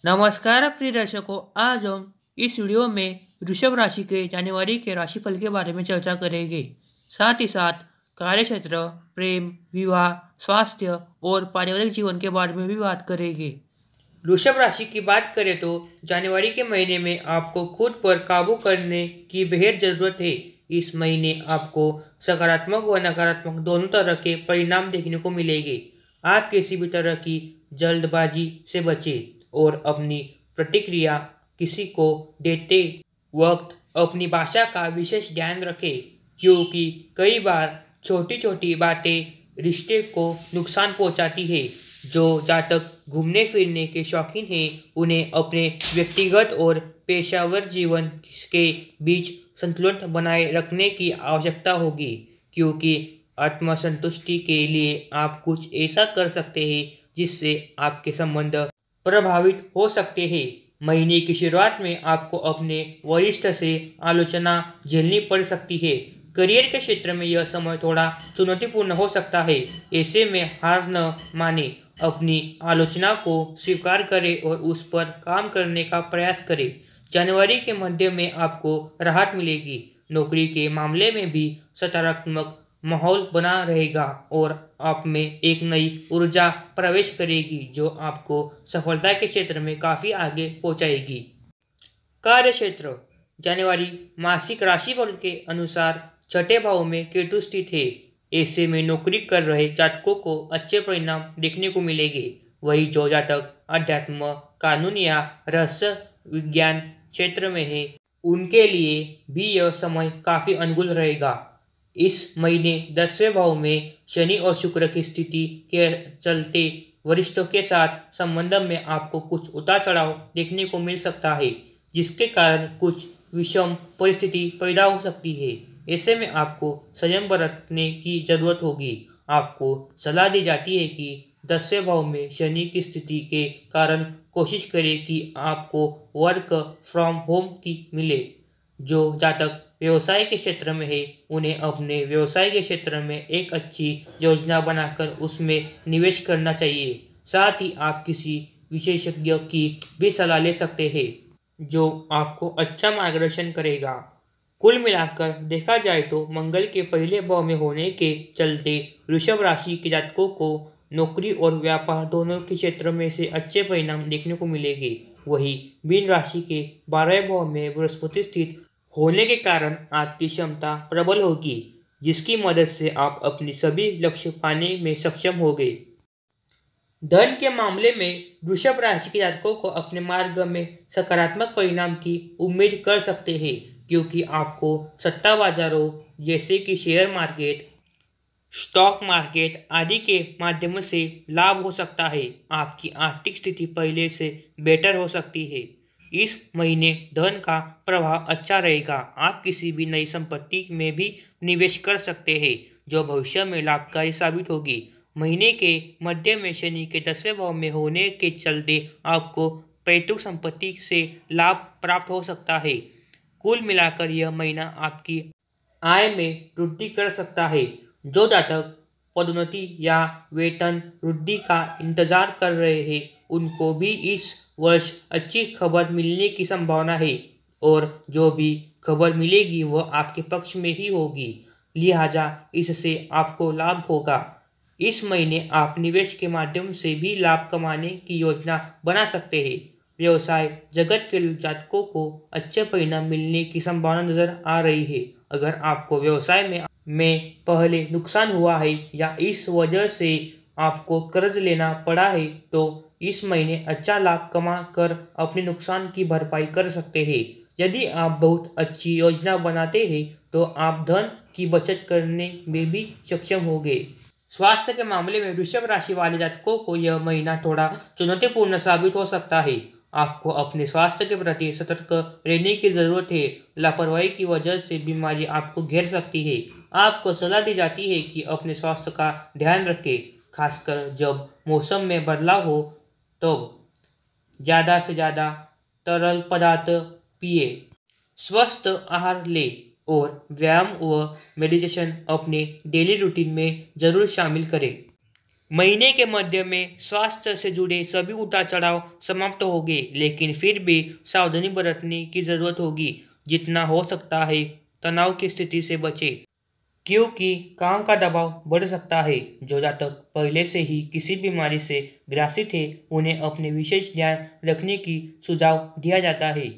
नमस्कार प्रिय दर्शकों, आज हम इस वीडियो में वृषभ राशि के जनवरी के राशिफल के बारे में चर्चा करेंगे। साथ ही साथ कार्यक्षेत्र, प्रेम, विवाह, स्वास्थ्य और पारिवारिक जीवन के बारे में भी बात करेंगे। वृषभ राशि की बात करें तो जनवरी के महीने में आपको खुद पर काबू करने की बेहद ज़रूरत है। इस महीने आपको सकारात्मक व नकारात्मक दोनों तरह के परिणाम देखने को मिलेंगे। आप किसी भी तरह की जल्दबाजी से बचें और अपनी प्रतिक्रिया किसी को देते वक्त अपनी भाषा का विशेष ध्यान रखें, क्योंकि कई बार छोटी छोटी बातें रिश्ते को नुकसान पहुंचाती है। जो जातक घूमने फिरने के शौकीन हैं, उन्हें अपने व्यक्तिगत और पेशेवर जीवन के बीच संतुलन बनाए रखने की आवश्यकता होगी, क्योंकि आत्मसंतुष्टि के लिए आप कुछ ऐसा कर सकते हैं जिससे आपके संबंध प्रभावित हो सकते हैं। महीने की शुरुआत में आपको अपने वरिष्ठ से आलोचना झेलनी पड़ सकती है। करियर के क्षेत्र में यह समय थोड़ा चुनौतीपूर्ण हो सकता है। ऐसे में हार न माने, अपनी आलोचना को स्वीकार करें और उस पर काम करने का प्रयास करें। जनवरी के मध्य में आपको राहत मिलेगी। नौकरी के मामले में भी सकारात्मक माहौल बना रहेगा और आप में एक नई ऊर्जा प्रवेश करेगी, जो आपको सफलता के क्षेत्र में काफ़ी आगे पहुंचाएगी। कार्यक्षेत्र, जनवरी मासिक राशिफल के अनुसार छठे भाव में केतु स्थित है। ऐसे में नौकरी कर रहे जातकों को अच्छे परिणाम देखने को मिलेंगे। वही जो जातक अध्यात्म, कानून या रहस्य विज्ञान क्षेत्र में है, उनके लिए भी यह समय काफ़ी अनुकूल रहेगा। इस महीने 10वें भाव में शनि और शुक्र की स्थिति के चलते वरिष्ठों के साथ संबंध में आपको कुछ उतार चढ़ाव देखने को मिल सकता है, जिसके कारण कुछ विषम परिस्थिति पैदा हो सकती है। ऐसे में आपको संयम बरतने की जरूरत होगी। आपको सलाह दी जाती है कि 10वें भाव में शनि की स्थिति के कारण कोशिश करें कि आपको वर्क फ्रॉम होम की मिले। जो जातक व्यवसाय के क्षेत्र में है, उन्हें अपने व्यवसाय के क्षेत्र में एक अच्छी योजना बनाकर उसमें निवेश करना चाहिए। साथ ही आप किसी विशेषज्ञ की भी सलाह ले सकते हैं, जो आपको अच्छा मार्गदर्शन करेगा। कुल मिलाकर देखा जाए तो मंगल के पहले भाव में होने के चलते वृषभ राशि के जातकों को नौकरी और व्यापार दोनों के क्षेत्र में से अच्छे परिणाम देखने को मिलेंगे। वही मीन राशि के 12वें भाव में बृहस्पति स्थित होने के कारण आपकी क्षमता प्रबल होगी, जिसकी मदद से आप अपनी सभी लक्ष्य पाने में सक्षम होंगे। धन के मामले में वृषभ राशि के जातकों को अपने मार्ग में सकारात्मक परिणाम की उम्मीद कर सकते हैं, क्योंकि आपको सट्टा बाजारों जैसे कि शेयर मार्केट, स्टॉक मार्केट आदि के माध्यम से लाभ हो सकता है। आपकी आर्थिक स्थिति पहले से बेहतर हो सकती है। इस महीने धन का प्रवाह अच्छा रहेगा। आप किसी भी नई संपत्ति में भी निवेश कर सकते हैं, जो भविष्य में लाभकारी साबित होगी। महीने के मध्य में शनि के 10वें भाव में होने के चलते आपको पैतृक संपत्ति से लाभ प्राप्त हो सकता है। कुल मिलाकर यह महीना आपकी आय में वृद्धि कर सकता है। जो जातक पदोन्नति या वेतन वृद्धि का इंतजार कर रहे हैं, उनको भी इस वर्ष अच्छी खबर मिलने की संभावना है, और जो भी खबर मिलेगी वह आपके पक्ष में ही होगी, लिहाजा इससे आपको लाभ होगा। इस महीने आप निवेश के माध्यम से भी लाभ कमाने की योजना बना सकते हैं। व्यवसाय जगत के जातकों को अच्छे परिणाम मिलने की संभावना नजर आ रही है। अगर आपको व्यवसाय में पहले नुकसान हुआ है या इस वजह से आपको कर्ज लेना पड़ा है, तो इस महीने अच्छा लाभ कमा कर अपने नुकसान की भरपाई कर सकते हैं। यदि आप बहुत अच्छी योजना बनाते हैं, तो आप धन की बचत करने में भी सक्षम होंगे। स्वास्थ्य के मामले में वृषभ राशि वाले जातकों को यह महीना थोड़ा चुनौतीपूर्ण साबित हो सकता है। आपको अपने स्वास्थ्य के प्रति सतर्क रहने की जरूरत है। लापरवाही की वजह से बीमारी आपको घेर सकती है। आपको सलाह दी जाती है कि अपने स्वास्थ्य का ध्यान रखें, खासकर जब मौसम में बदलाव हो। तब ज़्यादा से ज़्यादा तरल पदार्थ पिए, स्वस्थ आहार लें और व्यायाम व मेडिटेशन अपने डेली रूटीन में जरूर शामिल करें। महीने के मध्य में स्वास्थ्य से जुड़े सभी उतार चढ़ाव समाप्त होंगे, लेकिन फिर भी सावधानी बरतने की जरूरत होगी। जितना हो सकता है तनाव की स्थिति से बचें, क्योंकि काम का दबाव बढ़ सकता है। जो जातक पहले से ही किसी बीमारी से ग्रसित है, उन्हें अपने विशेष ध्यान रखने की सुझाव दिया जाता है।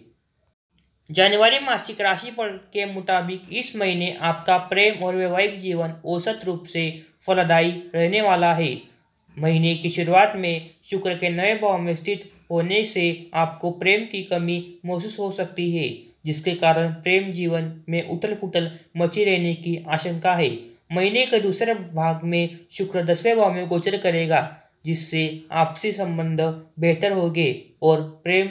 जनवरी मासिक राशिफल के मुताबिक इस महीने आपका प्रेम और वैवाहिक जीवन औसत रूप से फलदायी रहने वाला है। महीने की शुरुआत में शुक्र के नए भाव में स्थित होने से आपको प्रेम की कमी महसूस हो सकती है, जिसके कारण प्रेम जीवन में उथल पुथल मची रहने की आशंका है। महीने के दूसरे भाग में शुक्र 10वें भाव में गोचर करेगा, जिससे आपसी संबंध बेहतर होंगे और प्रेम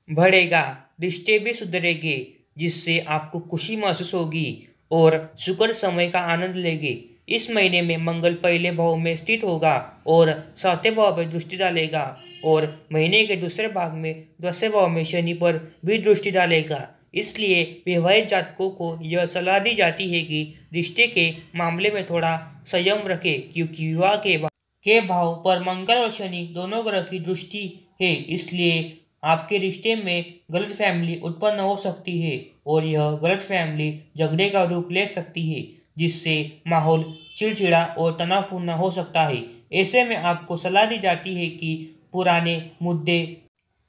बढ़ेगा। रिश्ते भी सुधरेंगे, जिससे आपको खुशी महसूस होगी और सुखद समय का आनंद लेंगे। इस महीने में मंगल पहले भाव में स्थित होगा और 7वें भाव में दृष्टि डालेगा और महीने के दूसरे भाग में 10वें भाव में शनि पर भी दृष्टि डालेगा। इसलिए वैवाहिक जातकों को यह सलाह दी जाती है कि रिश्ते के मामले में थोड़ा संयम रखें, क्योंकि विवाह के भाव पर मंगल और शनि दोनों ग्रह की दृष्टि है। इसलिए आपके रिश्ते में गलतफहमी उत्पन्न हो सकती है और यह गलतफहमी झगड़े का रूप ले सकती है, जिससे माहौल चिड़चिड़ा और तनावपूर्ण हो सकता है। ऐसे में आपको सलाह दी जाती है कि पुराने मुद्दे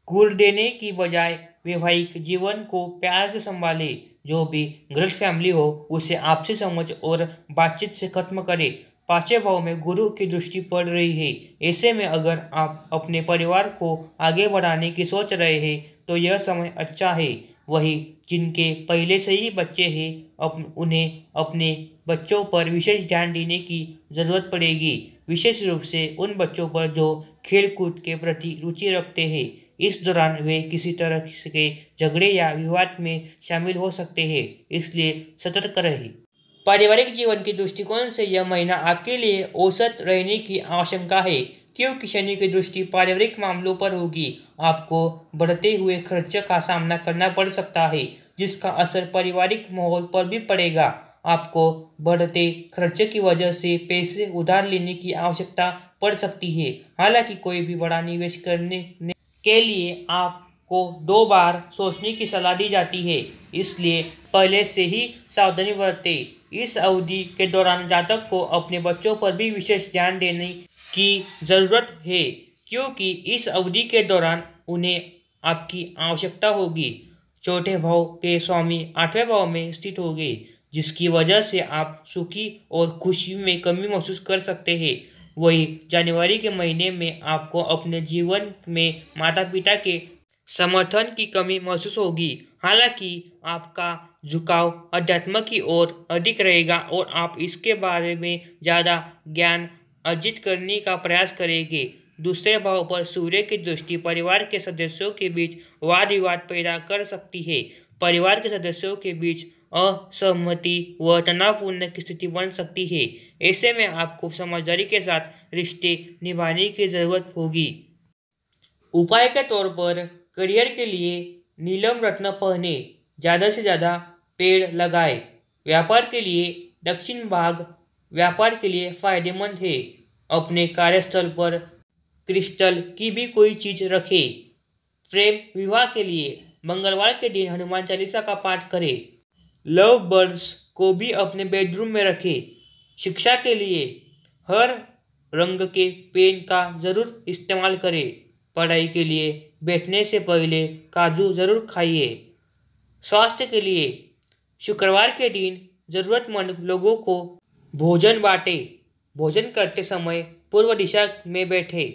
गुड़ देने की बजाय वैवाहिक जीवन को प्यार से संभालें। जो भी गलतफहमी हो उसे आपसी समझ और बातचीत से खत्म करें। 5वें भाव में गुरु की दृष्टि पड़ रही है। ऐसे में अगर आप अपने परिवार को आगे बढ़ाने की सोच रहे हैं तो यह समय अच्छा है। वहीं जिनके पहले से ही बच्चे हैं, उन्हें अपने बच्चों पर विशेष ध्यान देने की जरूरत पड़ेगी, विशेष रूप से उन बच्चों पर जो खेल कूद के प्रति रुचि रखते हैं। इस दौरान वे किसी तरह के झगड़े या विवाद में शामिल हो सकते हैं, इसलिए सतर्क रहें। पारिवारिक जीवन के दृष्टिकोण से यह महीना आपके लिए औसत रहने की आशंका है, क्योंकि शनि की दृष्टि पारिवारिक मामलों पर होगी। आपको बढ़ते हुए खर्च का सामना करना पड़ सकता है, जिसका असर पारिवारिक माहौल पर भी पड़ेगा। आपको बढ़ते खर्च की वजह से पैसे उधार लेने की आवश्यकता पड़ सकती है। हालांकि कोई भी बड़ा निवेश करने के लिए आपको 2 बार सोचने की सलाह दी जाती है, इसलिए पहले से ही सावधानी बरतें। इस अवधि के दौरान जातक को अपने बच्चों पर भी विशेष ध्यान देने की ज़रूरत है, क्योंकि इस अवधि के दौरान उन्हें आपकी आवश्यकता होगी। 4ठे भाव के स्वामी 8वें भाव में स्थित होंगे, जिसकी वजह से आप सुखी और खुशी में कमी महसूस कर सकते हैं। वही जनवरी के महीने में आपको अपने जीवन में माता पिता के समर्थन की कमी महसूस होगी। हालांकि आपका झुकाव अध्यात्म की ओर अधिक रहेगा और आप इसके बारे में ज़्यादा ज्ञान अर्जित करने का प्रयास करेंगे। दूसरे भाव पर सूर्य की दृष्टि परिवार के सदस्यों के बीच वाद विवाद पैदा कर सकती है। परिवार के सदस्यों के बीच असहमति व तनावपूर्ण की स्थिति बन सकती है। ऐसे में आपको समझदारी के साथ रिश्ते निभाने की जरूरत होगी। उपाय के तौर पर करियर के लिए नीलम रत्न पहने, ज़्यादा से ज़्यादा पेड़ लगाए। व्यापार के लिए दक्षिण भाग व्यापार के लिए फायदेमंद है। अपने कार्यस्थल पर क्रिस्टल की भी कोई चीज़ रखें। प्रेम विवाह के लिए मंगलवार के दिन हनुमान चालीसा का पाठ करें। लव बर्ड्स को भी अपने बेडरूम में रखें। शिक्षा के लिए हर रंग के पेन का ज़रूर इस्तेमाल करें। पढ़ाई के लिए बैठने से पहले काजू ज़रूर खाइए। स्वास्थ्य के लिए शुक्रवार के दिन ज़रूरतमंद लोगों को भोजन बांटें। भोजन करते समय पूर्व दिशा में बैठें।